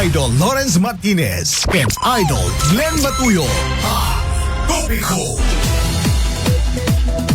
Idol Lawrence Martinez and Idol Glenn Matuyo. Topiko.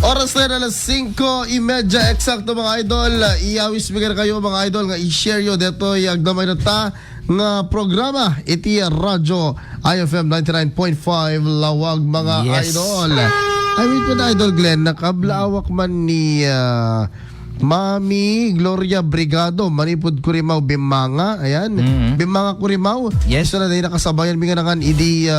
Oras na alas 5:30 eksakto mga idol. Iawis bigyan kayo mga idol nga i-share yo dito yung agdamay na ta nga programa iti radyo IFM 99.5 lawag mga idol. I mean po na idol Glenn nakablawak man ni Mami Gloria Brigado manipod Kurimaw Bimanga. Ayan. Bimanga Kurimaw. Yes. So na dahil nakasabayan mi nga nakan idi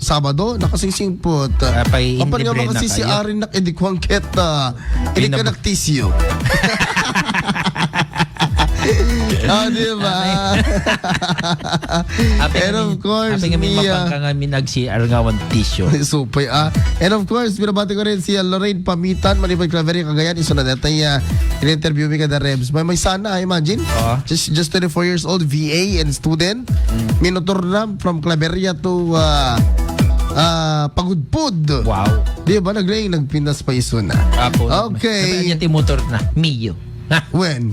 Sabado nakasingsingpot. Pay Kapag nga indibren na makasisi kayo. arin na edikwangket hindi ka naktisyo. Diba? And of course, Api kami mapangkangamin nag-CR nga one tissue. Supay And of course, binabati ko rin si Lorraine Pamitan, Manipay Claveri, Cagayan. Iso na dito in-interview mi ka da Rebs. May sana, imagine. Just 24 years old, VA and student. Minotor na from Claveria to Pagudpud. Wow. Di ba? Nagpinas pa iso na. Okay. Sabi niya motor na, Mio. When?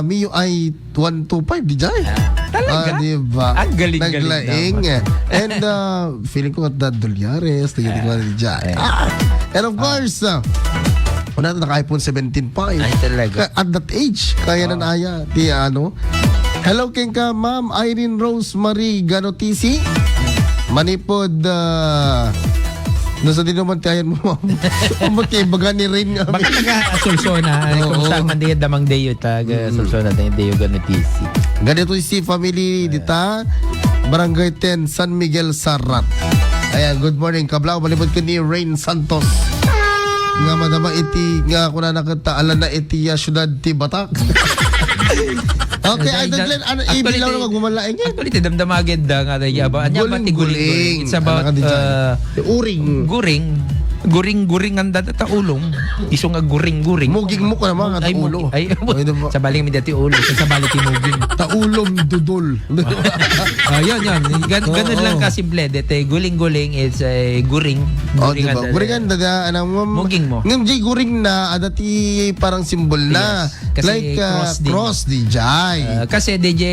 Mio ay 125, di jay? Talaga? Diba? Ang galing-galing Naglaing. And feeling ko at that Dolyares, nagiging ko na di jay. And of course, una na naka-iPhone 17 pa. Ay, talaga. At that age, kaya na naya. Di ano. Hello, king ka, Ma'am Irene Rose Marie Ganotisi. Manipod, nasa din naman tayan mo. Magkaibaga ni Rain nga. Baka taga-asulso na. Kung saan man diya damang dayo, taga-asulso na tayo dayo ganitisi. Ganito si family dita, Barangay 10, San Miguel, Sarat. Ayan, good morning. Kablaw, malibot ko ni Rain Santos. Nga madama iti, nga ako na nakita, alam na iti syudad ti Batak. Okay, Idol Glenn, ano ibilaw na magmamalaing yan? Actually, damdamagid da nga tayo. Anya ba ti guling-guling? It's about uring. Guring ang data ulong. Iso nga guring-guring. Muging mo ka naman nga taulo. Ay, sa baling mi dati ulo. Sa baling ti muging. Taulong dudol. Yan. Ganun lang kasimple. Dete, guling-guling is guring. Diba? Guringan, dada, muging mo. Ngam jay guring na, adati parang simbol na. Yes. Like cross di jay. Kasi DJ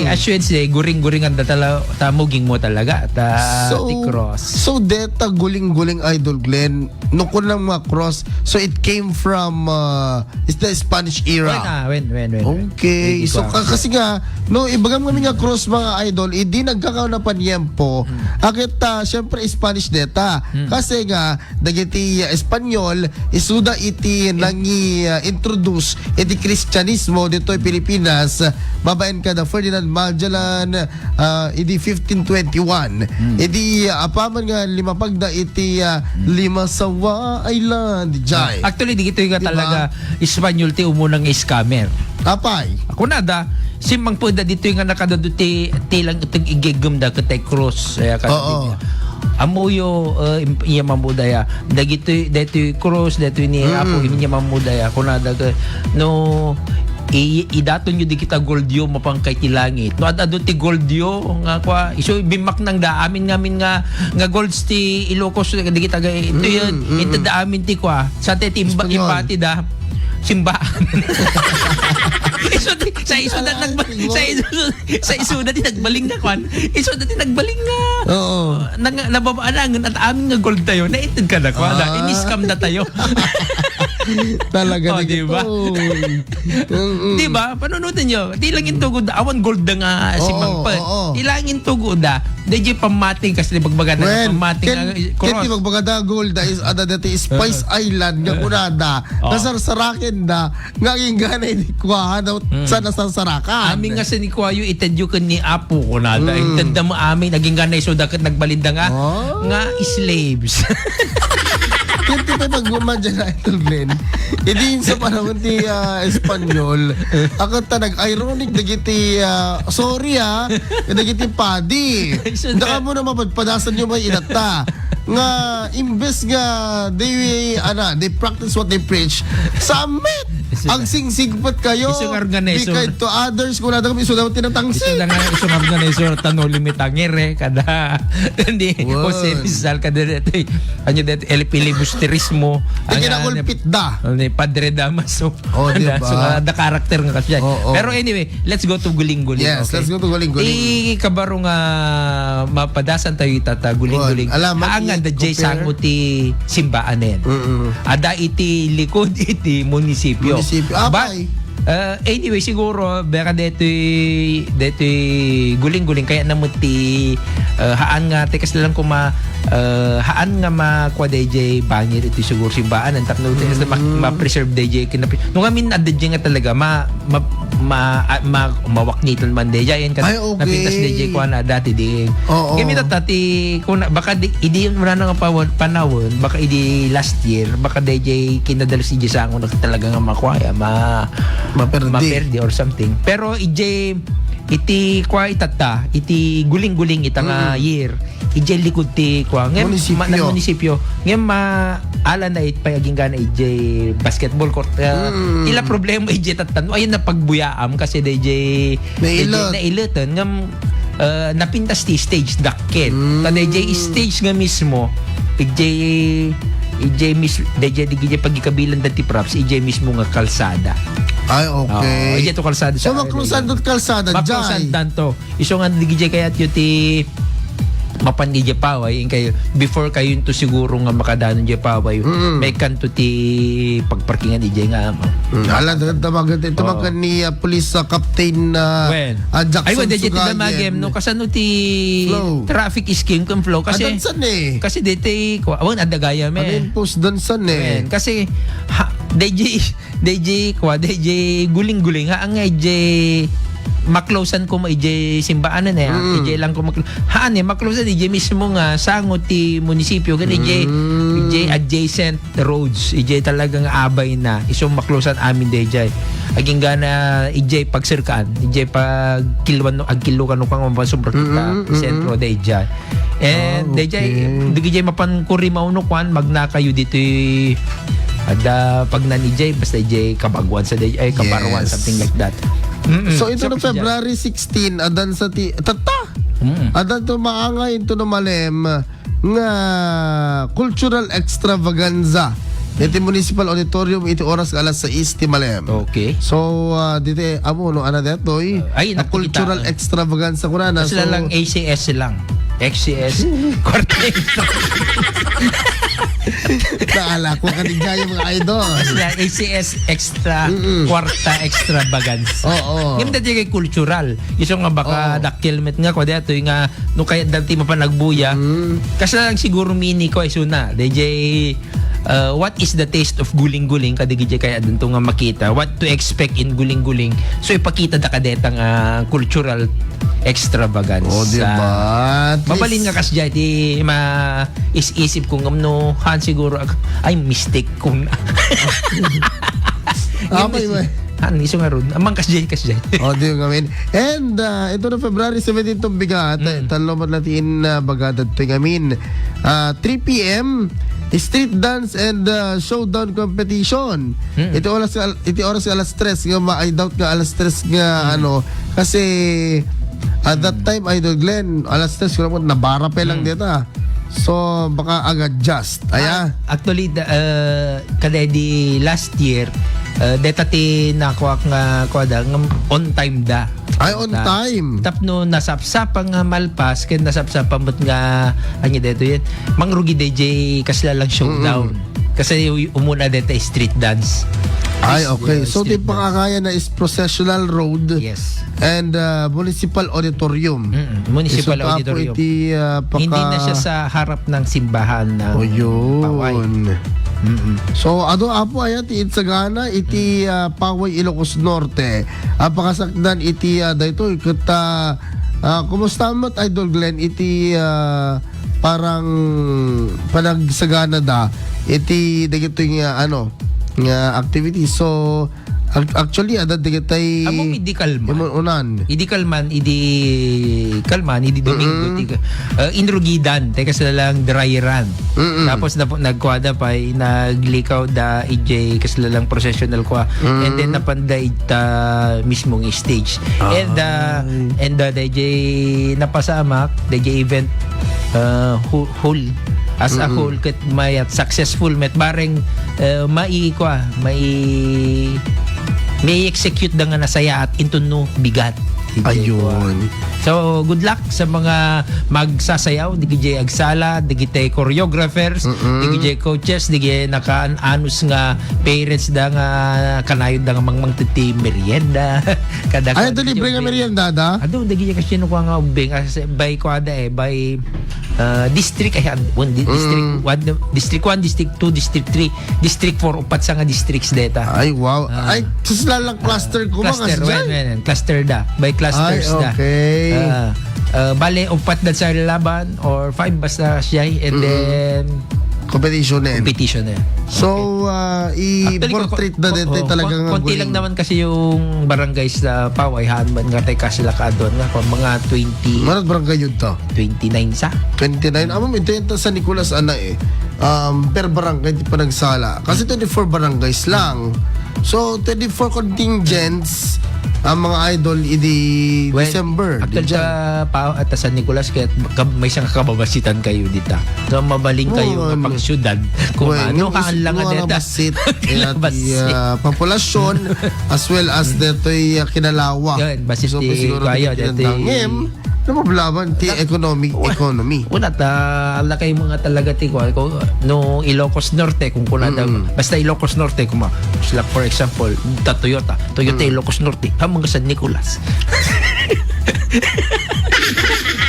assurance guring-guring ang data muging mo talaga. Ti cross. So deta guling-guling Idol Glenn, nung ko lang mga cross, so it came from it's the Spanish era. When. Okay. So kasi nga, no, ibagam kami nga cross mga idol, hindi nagkakaon na panyempo. Akit syempre Spanish deta. Kasi nga, dagiti Espanyol, isuda iti nangi introduce iti Kristyanismo dito ay Pilipinas. Babaen ka na Ferdinand Magellan, iti 1521. Iti apaman nga limapagda iti Limasawa Island. Jai. Actually, di ito yung talaga Espanyol ti umunang scammer. Apay. Ako na da, simang po da dito yung nakadaduti tilang itong igigum da katay cross. Amuyo iya mamudaya dagito cross dito ni apo inya mamudaya kuna daga no idaton nyo di kita goldyo mapang kay tilangit no adado ti goldyo nga kwa iso bimak nang da amin nga golds ti Ilocos di kita ito yun ito da amin ti kwa sa te timba impati da simbaan. Sa isuda din nagbaling nga kwan. Isuda din nagbaling nga. Oo. Nababaan at amin nga gold tayo. Naitid ka na kwan. Ini-scam na tayo. Talaga na diba? Diba? Panunutin nyo. Di lang yung tugod. Awan gold na nga si Mangpa. Di lang yung tugod da. Di pamating kasi bagbaga na pamating cross. Kenti magbaga gold is ada dati Spice Island nga kunada. Nasarsarakin da. Nga gana ini kuha sana sa sarakan. Amin nga sa ni Kuwayo itadyo ka ni Apo ko na. Itanda mo amin naging ganay so dakat nagbalinda nga slaves. Kenti tayo pag-gumadya na ito, Glenn. Hindi sa panahon ti Espanyol, ako ta nag-ironic nagiti sorry nagiti padi. Daka mo na mapagpadasan nyo may inata. Nga imbes nga they practice what they preach. Sa amit Ang sing-sigpat kayo. Isang organizer. Be kind to others. Kung nada kami, iso daw Ito tinatangsi. na nga isang organizer tano limitangere kada hindi Wow. Jose Rizal kada dito ano dito el filibusterismo Ang kinakulpit da. ni Padre Damaso. Oh, diba? So the character nga kasi. Oo. Pero anyway, let's go to guling-guling. Yes, okay? let's go to guling-guling. Kabaro nga mapadasan tayo itata guling-guling. Alaman, Ang the J compare. sango ti simbaanen. Ada iti likod iti munisipyo. Munisipyo. But, anyway, siguro baka dito guling-guling kaya namut ti haan nga tekas lang haan nga makwa DJ bangir iti siguro simbaan ang takno tekas na ma-preserve DJ kinapi nung amin na DJ nga talaga mawaknitan man DJ yan Ay, okay. napintas DJ ko na dati di Oo. kami tati kung baka idi wala na nga panahon baka idi last year baka DJ kinadalas DJ sa ako na talaga nga makwaya maperdi or something. Pero iti kwa itata, iti guling-guling ita nga year, iti likod ti kwa ngem Munisipyo. munisipyo. Ngem ala na it payaging gana iti basketball court. Ila problema iti tatano ayun na pagbuyaam kasi DJ nailotan ngem napintas ti stage dakket. Ta DJ stage nga mismo DJ pagikabilan dati props DJ mismo nga kalsada. Ay, okay. DJ to kalsada So, maklusan doon kalsada, Maklusan Jai. tanto. Iso nga DJ kaya ti mapan DJ Paway kayo before kayo to siguro nga makadanon DJ Paway may kanto ti pagparkingan DJ nga Alam, tamagan ni police captain when Jackson ay DJ ti Sugayen. damagem no kasano ti Flow. traffic scheme kung flow kasi Adansan eh. kasi dito awon adagaya Ano me yung post dansan eh. Men, kasi DJ guling-guling ha ang DJ maklosan ko mo ije simbaanan na ije lang ko haan maklosan ije mismo nga sangot ti munisipyo gan ije adjacent roads ije talagang abay na isong maklosan amin DJ aging gana ije pagsirkaan ije pag kilwan agkilukan no kang mapasubra kita sentro DJ and DJ DJ mapan kurimaw no kwan magna kayo dito ada pag na DJ basta DJ kabagwan sa DJ ay kabarwan Yes. something like that. So ito no February 16 adan sa ti tata. Adan to maangay ito no malem nga cultural extravaganza. Iti municipal auditorium iti oras alas 6 ti malem. Okay. So dito amo no ana detoy Ay, a cultural nakikita. extravaganza kuna na. Sila lang ACS lang. XCS Quartet. Naala ko kanigay mga idol. Sila ACS extra kwarta extravagance. Oo. Ngam dati kay cultural. Iso nga baka dakilmet nga ko dito nga no kaya dati mo pa nagbuya. Kasi lang siguro mini ko iso na. DJ what is the taste of guling-guling kada DJ kaya dito nga makita what to expect in guling-guling so ipakita da kadeta nga cultural extravagance. Oh, diba? At Mabalin nga kasya di isip ko ngam han siguro ay mistake kung Amay mo. han iso nga ron amang kasya. O, di yung gamin. And ito na February 17 itong bigat. Talo mo natin bagatad ito gamin. 3 p.m. Street dance and showdown competition. Ito oras alas 3 nga I doubt nga alas 3 nga ano kasi at that time Idol Glenn alas 3 ko lang nabara pa lang dito. So bakaag-adjust. Actually kada di last year deta ti nakuha nga kwada on time da. Ay, on time. Tapno nasapsapa nga malpas ken nasapsapa mot nga anya dito yan. Mangrugi DJ kasla lang showdown. Kasi umuna dito street dance. Ay, okay. So Street di pakakaya na is processional road. Yes. And municipal auditorium. Municipal So, auditorium. Iti, Hindi na siya sa harap ng simbahan ng Paway. So apo ayan ti Itsagana iti Paway Ilocos Norte. Pakasakdan iti dayto kita kumusta mo't Idol Glenn iti parang panagsagana da iti dagito nga ano nga activity. So Actually, ada di kitay... Amo idi kalman. Unan. Idi kalman, idi Domingo, inrugidan, teka sila lang dry run. Tapos nagkwada pa, naglikaw da ij kasila lang processional kwa. And then napanda ita mismong stage. And da ij napasamak, da ij event whole. As a whole, kat may successful, met bareng may execute da nga nasaya at into no bigat. Ayun. So, good luck sa mga magsasayaw, digijay agsala, digitay choreographers, digijay coaches, digijay naka-anus nga parents da nga kanayod da nga mangmang titi merienda. Ay, ito libre nga merienda da? Ado, digijay kasi nung nga ubing, by kwada by district, district 1, district 2, district 3, district 4, upat sa nga districts deta. Ay, wow. Ay, suslalang cluster ko ba kasi dyan? Cluster da. By clusters da. Okay. Bale, upat na sa laban or 5 basta siya and then competition na. So, i-portrait na dito talagang konti lang naman kasi yung barangay sa Paway Hanman nga tayo kasi lakadon nga kung mga 20 Manat barangay yun to? 29 sa 29. Amo, ito yung sa Nicolas ana per barangay di pa nagsala. Kasi 24 barangays lang. So, 24 contingents ang mga idol December. Actually sa at sa Nicolas kaya may isang kababasitan kayo dita. So mabaling kayo kapag syudad. Kung ano kaan lang nga dita. Populasyon as well as deto'y kinalawa. Yun, basit so, siguro kayo dito. Namablaban ti economy. Una ala kayo mga talaga ti ko no Ilocos Norte kung kunada basta Ilocos Norte kuma like for example Toyota Ilocos Norte hamang sa Nicolas.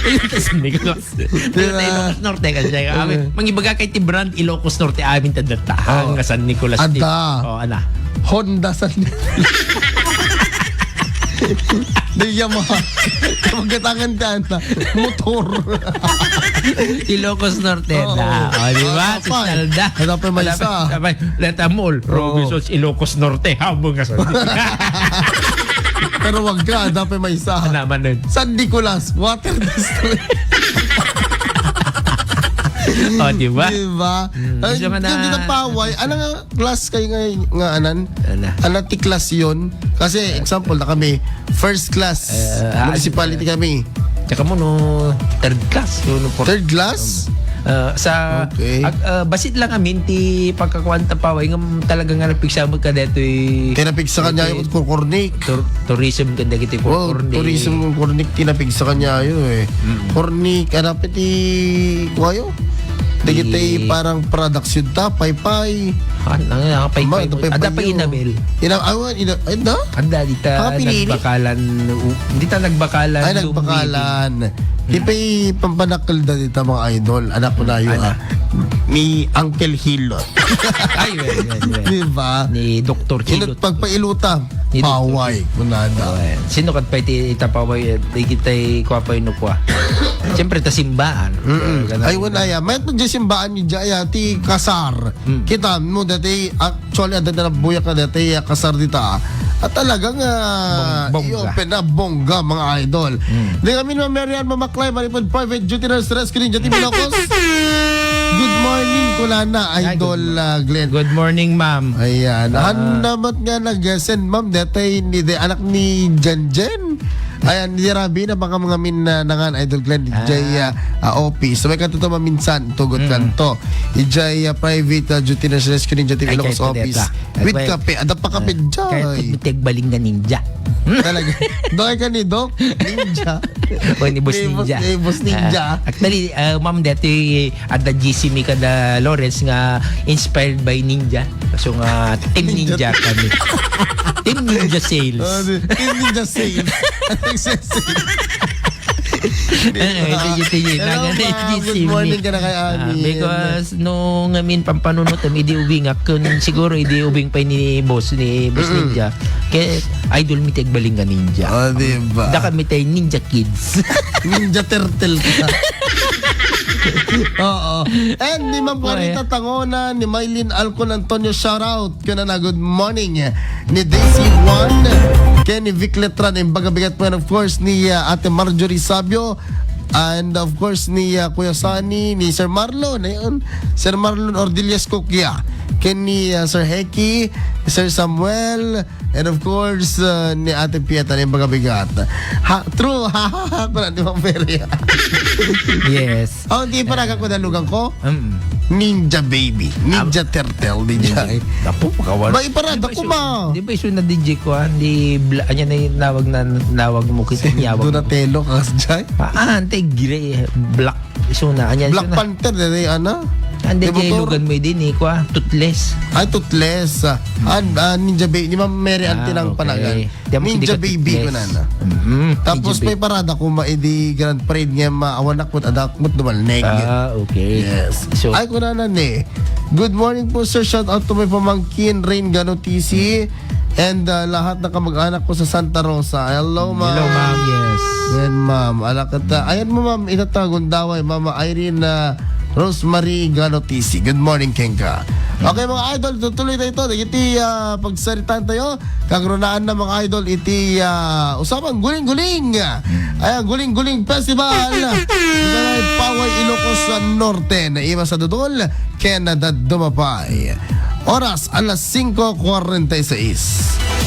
Toyota sa Nicolas. Toyota Ilocos Norte kasi mangibaga kay ti brand Ilocos Norte amin tadata hang sa Nicolas. Ana Honda sa Di Yamaha. Pagkatangan ka motor. Ilocos Norte na. Di ba? Salda. Dapat may isa. Leta Mall. Robinsons Ilocos Norte. Habang nga sa Pero wag ka. Dapat may isa. Naman nun. San Nicolas. Water district. Di ba? Diba? Yung dito Paway, ano nga class kayo nga anan? Ano ti class yun? Kasi example na kami, first class, municipality kami. Tsaka mo no, third class. Third class? Basit lang amin ti pagkakwanta Paway nga talagang nga napigsa mo ka dito tinapigsa kanya yung Kornik. Tourism kanda kita Kornik. Tourism yung Kornik tinapigsa kanya yun Kornik, anapit ti kwayo? Dagitay parang products yun ta, paypay. Paypay. Ada pa Inabel. Ada dita nagbakalan. Dita nagbakalan. Ay, nagbakalan. Di pa'y pampanakal da dito mga idol. Anak ko na yun ni Uncle Hilot. Ay, diba? Ni Dr. Hilot. Pagpailuta. Paway. Kunada. Sino kat pa ita Paway? Di kita'y kwa pa inukwa. Siyempre, ta simbaan. Ay, wala ya. May ito dyan simbaan ni Jaya, ti kasar. Kita mo, dati, actually, ada na buyak na dati, kasar dita. At talagang, i-open na bongga, mga idol. Di kami naman Marian Mamaklay, Maripod Private Duty Nurse Rescue Ninja Team Ilocos. Good morning, Kulana, Idol Glenn. Good morning, ma'am. Ayan. Hanamat nga nag-send, ma'am, dati, anak ni Jen. Ayan, ni Rabi na baka mga min nangan Idol Glenn ijay office. So may kanto to maminsan tugot kanto. Ijay private duty na rescue ninja team Ilocos office. With kape, ada pa kape dyan. Kaya tutmitig baling nga ninja. Talaga. Doy ka ni Doc Ninja. O ni Boss Ninja. Boss Ninja. Actually, ma'am, dati ada GC mi kada Lawrence nga inspired by Ninja. So nga Team Ninja kami. Team Ninja Sales. Team Ninja Sales. Good morning ka na kay Ami. Because nung amin pampanunot idi ubing kun siguro idi ubing pa ni Boss Ninja. Kaya idol mi tag baling nga ninja. Diba? Da kami tay Ninja Kids. Ninja Turtle ka. Oo. And ni Ma'am Clarita Tangona, ni Maylin Alcon Antonio, shoutout ko na good morning. Ni Daisy Juan, Kenny Vic Letran, yung bagabigat po, and of course ni Ate Marjorie Sabio, and of course ni Kuya Sani, ni Sir Marlon, ayun, Sir Marlon Ordillas Kukya, ni Sir Heki, Sir Samuel, and of course ni Ate Pieta, yung bagabigat. True, ha, di Ma'am Feria. Yes. Oh, hindi pa nagkakudalugan ko. Mm. Ninja baby. Ninja turtle. Ninja. Apo, kawan. Ba, iparada ko ma. Di ba iso na DJ ko, di, anya na nawag mo kita niyawag mo. Donatello, kasjay. Ante, gire, black. Iso na, anya Black iso na. Panther, ano? Ande, Di motor? lugan mo din, toothless. Ay, toothless. Ninja baby. Ni Ma'am Mary Antinang okay. panagan. Di mo Ninja hindi ka baby ko toothless. na. Tapos Ninja may parada ko maidi Grand Parade nga maawanak mo adak mo dumalneg. Okay. Yes. So, Ay, kunanan eh. Good morning po, sir. Shout out to my pamangkin, Rain Ganotisi. And lahat na kamag-anak ko sa Santa Rosa. Hello, ma'am. hello, ma'am. Yes. Yan, ma'am. Alakata. Ayan mo, ma'am. Itatagong daway. Mama Irene Rosemary Ganotisi. Good morning, Kenka. Okay, mga idol. Tutuloy tayo ito. Iti pagsaritan tayo. Kagrunaan na mga idol. Iti usapang guling-guling. Ayan, guling-guling festival. Ito na Paway Ilocos Norte. Na iba sa Dudol. Canada Dumapay. Oras, alas 5:46.